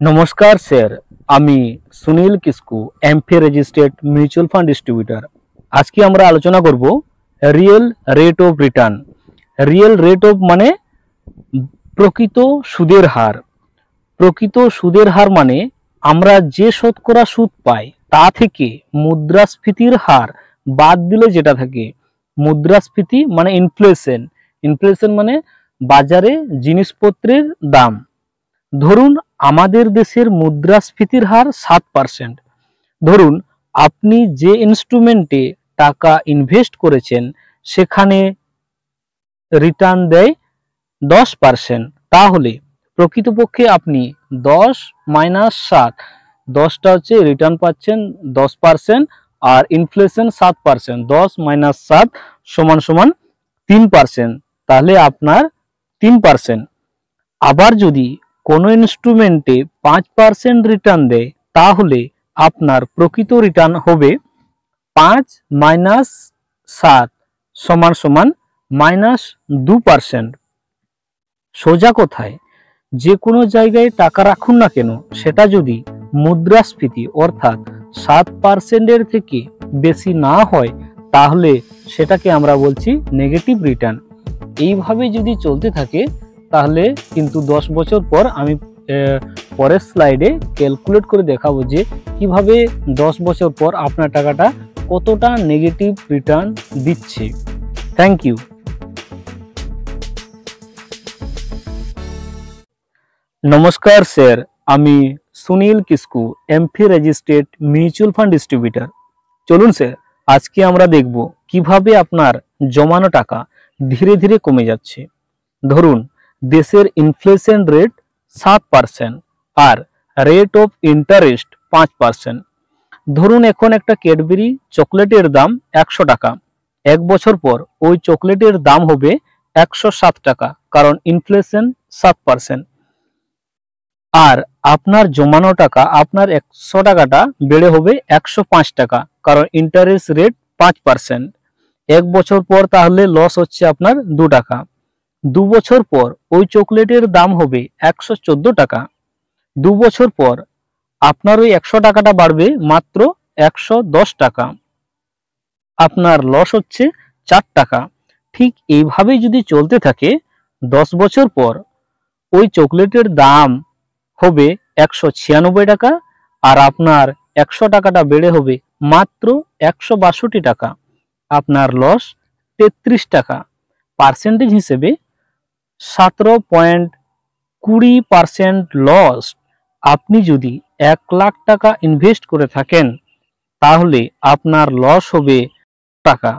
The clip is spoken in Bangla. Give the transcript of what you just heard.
नमस्कार सर আমি Sunil Kisku AMFI registered mutual fund distributor. আজকে আমরা আলোচনা করব real rate of return. Real rate of মানে প্রকৃত সুদের হার। প্রকৃত সুদের হার মানে আমরা যে শতকরা সুদ পাই তা থেকে মুদ্রাস্ফীতির হার বাদ দিলে যেটা থাকে। মুদ্রাস্ফীতি মানে ইনফ্লেশন। ইনফ্লেশন মানে বাজারে জিনিসপত্রের দাম। ধরুন আমাদের দেশের মুদ্রাস্ফীতির হার 7%। ধরুন আপনি যে ইনস্ট্রুমেন্টে টাকা ইনভেস্ট করেছেন সেখানে রিটার্ন দেয় 10%। তাহলে প্রকৃতপক্ষে আপনি 10 মাইনাস 7, 10টা হচ্ছে রিটার্ন পাচ্ছেন 10% আর ইনফ্লেশন 7%। 10 মাইনাস 7 সমান সমান 3%। তাহলে আপনার 3%। আবার যদি কোনো ইনস্ট্রুমেন্টে 5% রিটার্ন দেয় তাহলে আপনার প্রকৃত রিটার্ন হবে 5 মাইনাস 7 সমান সমান -2%। সোজা কথায় যে কোনো জায়গায় টাকা রাখুন না কেন সেটা যদি মুদ্রাস্ফীতি অর্থাৎ 7%-এর থেকে বেশি না হয় তাহলে সেটাকে আমরা বলছি নেগেটিভ রিটার্ন। এইভাবে যদি চলতে থাকে তাহলে কিন্তু 10 বছর পর আমি পরের স্লাইডে ক্যালকুলেট করে দেখাবো যে কিভাবে 10 বছর পর আপনার টাকাটা কতটা নেগেটিভ রিটার্ন দিচ্ছে। Thank you. নমস্কার স্যার, আমি Sunil Kisku AMFI registered mutual fund distributor. চলুন স্যার আজকে আমরা দেখব কিভাবে আপনার জমানো টাকা ধীরে ধীরে কমে যাচ্ছে। ধরুন দেশের ইনফ্লেশন রেট 7% আর রেট অফ ইন্টারেস্ট 5%। ধরুন এখন একটা ক্যাডবেরি চকলেটের দাম 100 টাকা। 1 বছর পর ওই চকলেটের দাম হবে 107 টাকা, কারণ ইনফ্লেশন 7%। আর আপনার জমানো টাকা, আপনার 100 টাকাটা বেড়ে হবে 105 টাকা, কারণ ইন্টারেস্ট রেট 5%। 1 বছর পর তাহলে লস হচ্ছে আপনার 2 টাকা। 2 বছর পর ওই চকলেটের দাম হবে 114 টাকা। 2 বছর পর আপনার ওই 100 টাকাটা বাড়বে মাত্র 110 টাকা। আপনার লস হচ্ছে 4 টাকা। ঠিক এইভাবেই যদি চলতে থাকে 10 বছর পর ওই চকলেটের দাম হবে 196 টাকা আর আপনার 100 টাকাটা বেড়ে হবে মাত্র 162 টাকা। আপনার লস 33 টাকা। পার্সেন্টেজ হিসেবে 17.20% লস। আপনি যদি 1 লাখ টাকা ইনভেস্ট করে থাকেন তাহলে আপনার লস হবে টাকা।